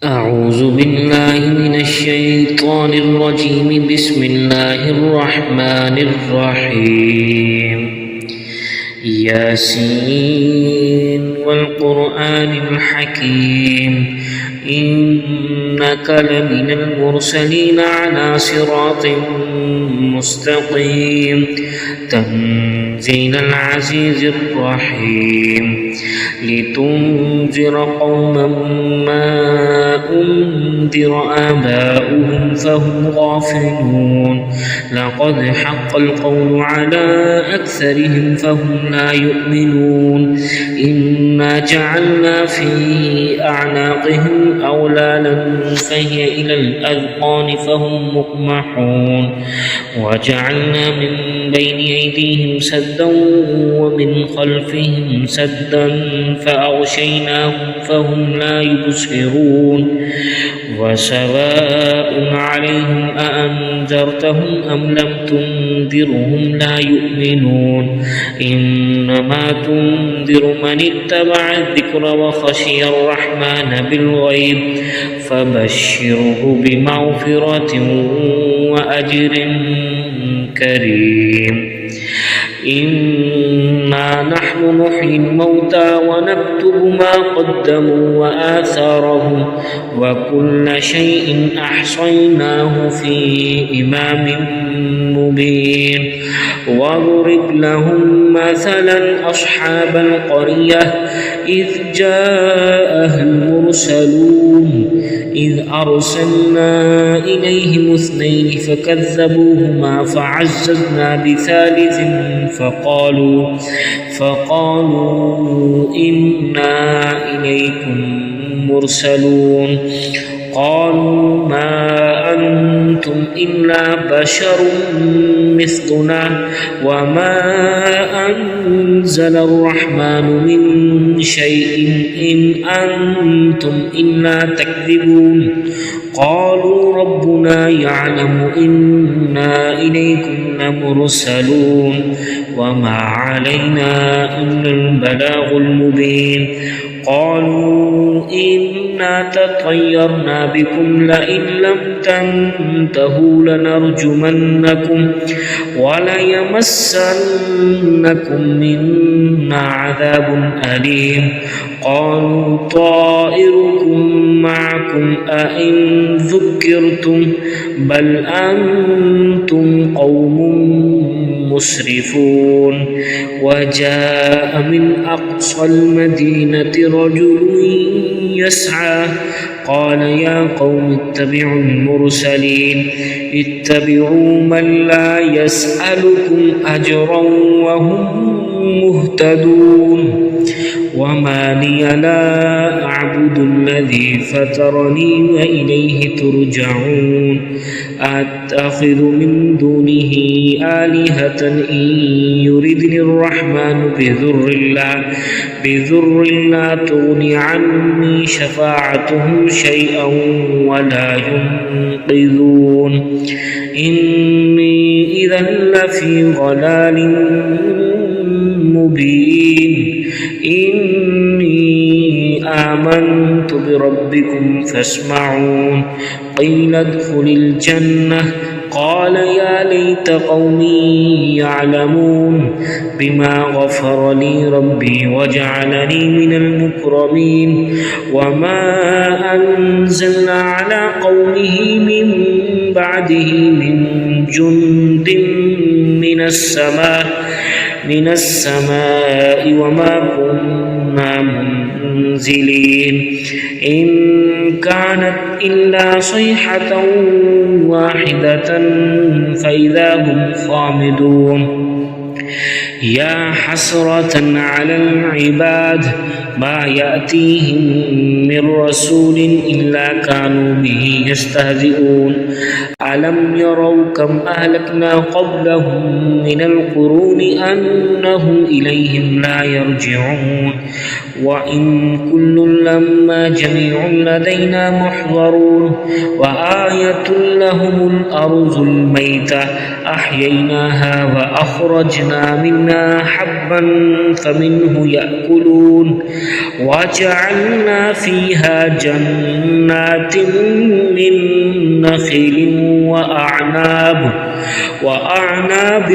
أعوذ بالله من الشيطان الرجيم. بسم الله الرحمن الرحيم. ياسين والقرآن الحكيم إنك لمن المرسلين على صراط مستقيم تنزيل العزيز الرحيم لتنذر قوما ما أنذر آباؤهم فهم غافلون لقد حق القول على أكثرهم فهم لا يؤمنون إنا جعلنا في أعناقهم أغلالا فهي إلى الأذقان فهم مقمحون وجعلنا من بين أيديهم سدا ومن خلفهم سدا فأغشيناهم فهم لا يبصرون وسواء عليهم أأنذرتهم أم لم تنذرهم لا يؤمنون إنما تنذر من اتبع الذكر وخشي الرحمن بالغيب فبشره بمغفرة وأجر كريم. إنا نحن نحيي الموتى ونكتب ما قدموا وآثارهم وكل شيء أحصيناه في إمام مبين واضرب لهم مثلا أصحاب القرية إذ جاءها المرسلون إذ أرسلنا إليهم اثنين فكذبوهما فعززنا بثالث فقالوا إنا إليكم مرسلون قالوا ما أنتم إلا بشر مثلنا وما أنزل الرحمن من شيء إن أنتم إلا تكذبون قالوا ربنا يعلم إنا إليكم لمرسلون وما علينا إلا البلاغ المبين قالوا إنا تطيرنا بكم لئن لم تنتهوا لنرجمنكم وليمسنكم منا عذاب أليم قالوا طائركم معكم أئن ذكرتم بل أنتم قوم مسرفون وجاء من أقصى المدينة رجل يسعى قال يا قوم اتبعوا المرسلين اتبعوا من لا يسألكم أجرا وهم مهتدون وما لي لا أعبد الذي فطرني وإليه ترجعون أتخذ من دونه آلهة إن يردني الرحمن بذر لا تغني عني شفاعتهم شيئا ولا ينقذون إني إذا لفي ضلال مبين إني آمنت بربكم فاسمعون قيل ادخل الجنة قال يا ليت قومي يعلمون بما غفر لي ربي وجعلني من المكرمين وما أنزلنا على قومه من بعده من جند من السماء وما كنا منزلين إن كانت إلا صيحة واحدة فإذا هم خامدون يا حسرة على العباد ما يأتيهم من رسول إلا كانوا به يستهزئون ألم يروا كم أهلكنا قبلهم من القرون أنهم إليهم لا يرجعون وإن كل لما جميع لدينا محضرون وآية لهم الأرض الميتة أحييناها وأخرجنا منها علينا حبا فمنه يأكلون وجعلنا فيها جنات من نخيل وأعناب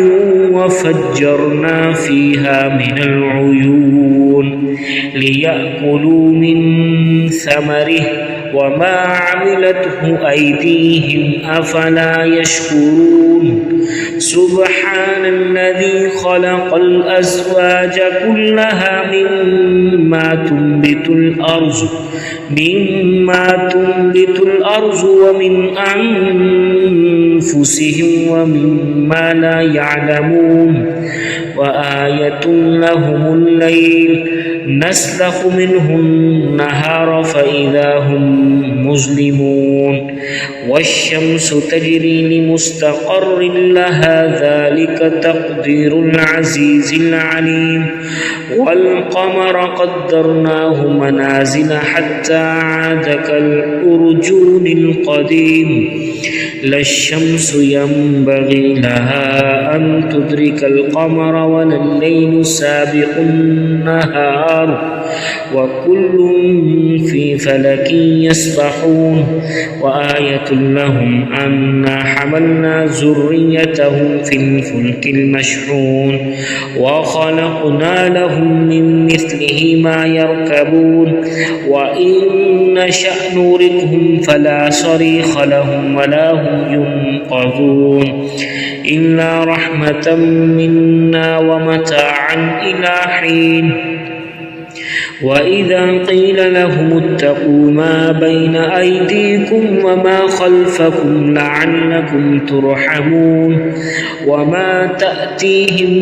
وفجرنا فيها من العيون ليأكلوا من ثمره وما عملته أيديهم أفلا يشكرون سبحان الذي خلق الأزواج كلها مما تنبت الأرض ومن أنفسهم ومما لا يعلمون وآية لهم الليل نسلخ منه النهار فإذا هم مظلمون والشمس تجري لمستقر لها ذلك تقدير العزيز العليم والقمر قدرناه منازل حتى عاد كالأرجون القديم لا الشمس ينبغي لها أن تدرك القمر ولا الليل سابق النهار وكل في فلك يسبحون وآية لهم أنا حملنا ذريتهم في الفلك المشحون وخلقنا لهم من مثله ما يركبون وإن نشأ نوركهم فلا صريخ لهم ولا هم ينقذون إلا رحمة منا ومتاعا إلى حين وإذا قيل لهم اتقوا ما بين أيديكم وما خلفكم لعلكم ترحمون وما تأتيهم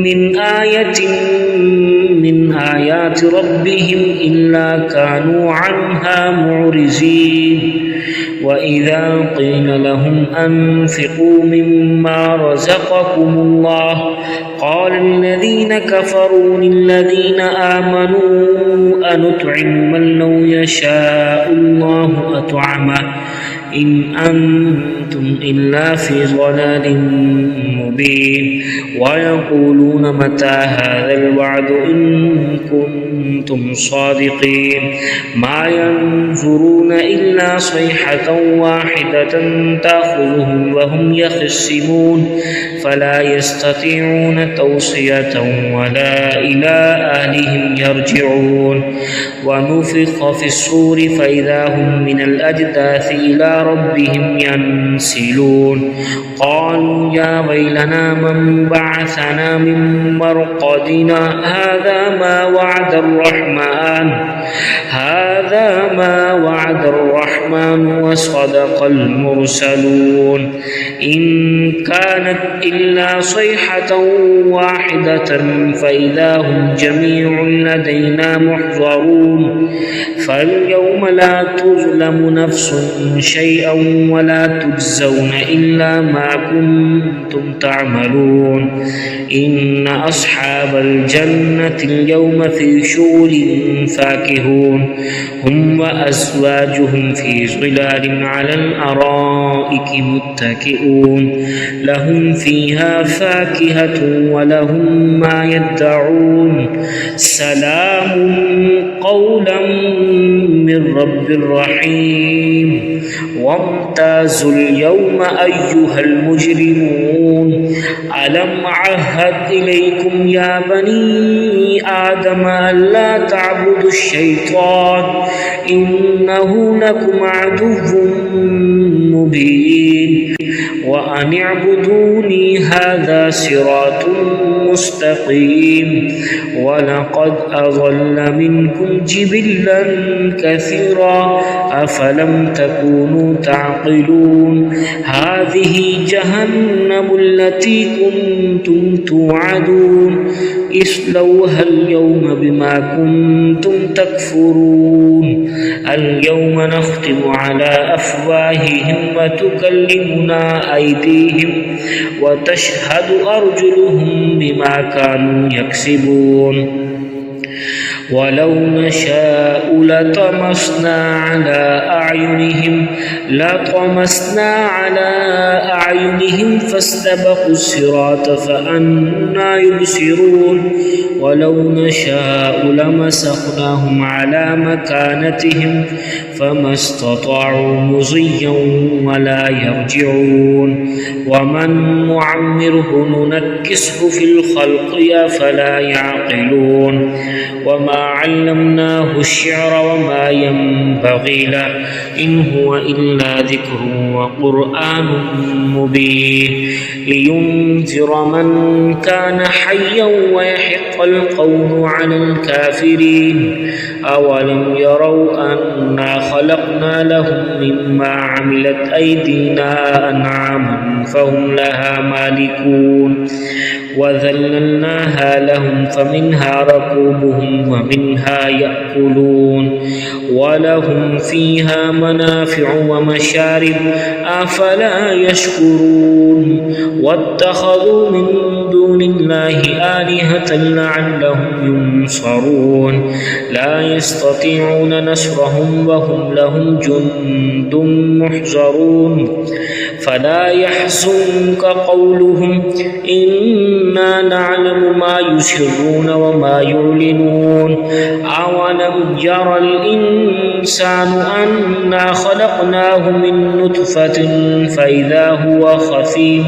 من آية من آيات ربهم إلا كانوا عنها معرضين وإذا قيل لهم أنفقوا مما رزقكم الله قال الذين كفروا للذين آمنوا أنطعم من لو يشاء الله أطعمه إن أنتم إلا في ضلال مبين ويقولون متى هذا الوعد إن كنتم صادقين ما ينظرون إلا صيحة واحدة تأخذهم وهم يخصمون فلا يستطيعون توصية ولا إلى أهلهم يرجعون ونفخ في الصور فإذا هم من الأجداث إلى ربهم ينسلون قالوا يا ويلنا من بعثنا من مرقدنا هذا ما وعد الرحمن وصدق المرسلون إن كانت إلا صيحة واحدة فإذا هم جميع لدينا محضرون فاليوم لا تظلم نفس شيئا ولا تجزون إلا ما كنتم تعملون إن أصحاب الجنة اليوم في شغل فاكهون هم وأزواجهم في ظلال على الأرائك متكئون لهم فيها فاكهة ولهم ما يدعون سلام قولا من رب رحيم وامتازوا اليوم أيها المجرمون ألم عهد إليكم يا بني آدم ألا تعبدوا الشيطان إنه لكم عدو مبين وأن اعبدوني هذا صراط مستقيم ولقد أضل منكم جبلا كثيرا أفلم تكونوا تعقلون هذه جهنم التي كنتم توعدون اصلوها اليوم بما كنتم تكفرون اليوم نختم على أفواههم وتكلمنا أيديهم وتشهد أرجلهم بما كانوا يكسبون ولو نشاء لطمسنا على أعينهم لطمسنا على أعينهم فاستبقوا الصراط فأنى يبصرون ولو نشاء لمسخناهم على مكانتهم فما استطاعوا مضيا ولا يرجعون ومن نعمره ننكسه في الخلق أفلا يعقلون وما علمناه الشعر وما ينبغي له إن هو إلا ذكر وقرآن مبين لينذر من كان حيا ويحق القول على الكافرين أولم يروا أنا خلقنا لهم مما عملت أيدينا أنعاما فهم لها مالكون وذللناها لهم فمنها ركوبهم ومنها يأكلون ولهم فيها منافع ومشارب أفلا يشكرون واتخذوا من دون الله آلهة لعلهم ينصرون لا يستطيعون نصرهم وهم لهم جند محضرون فلا يحزنك قولهم إنا نعلم ما يسرون وما يعلنون أولم يرى الإنسان أنا خلقناه من نطفة فإذا هو خصيم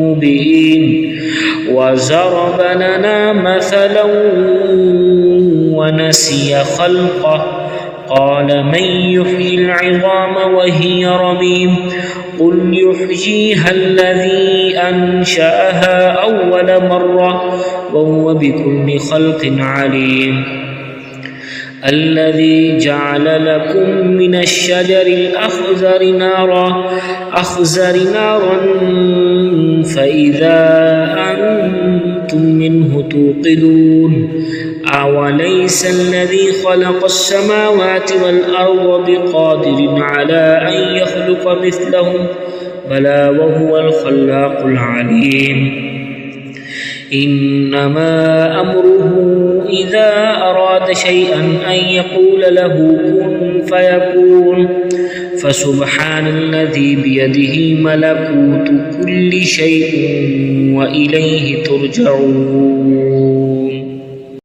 مبين وضرب لنا مثلا ونسي خلقه قال من يحيي العظام وهي رميم قل يحييها الذي أنشأها أول مرة وهو بكل خلق عليم الذي جعل لكم من الشجر الأخضر نارا فإذا أنتم منه توقدون أوليس الذي خلق السماوات والأرض بقادر على أن يخلق مثلهم بلى وهو الخلاق العليم إنما أمره إذا أراد شيئا أن يقول له كن فيكون فسبحان الذي بيده ملكوت كل شيء وإليه ترجعون.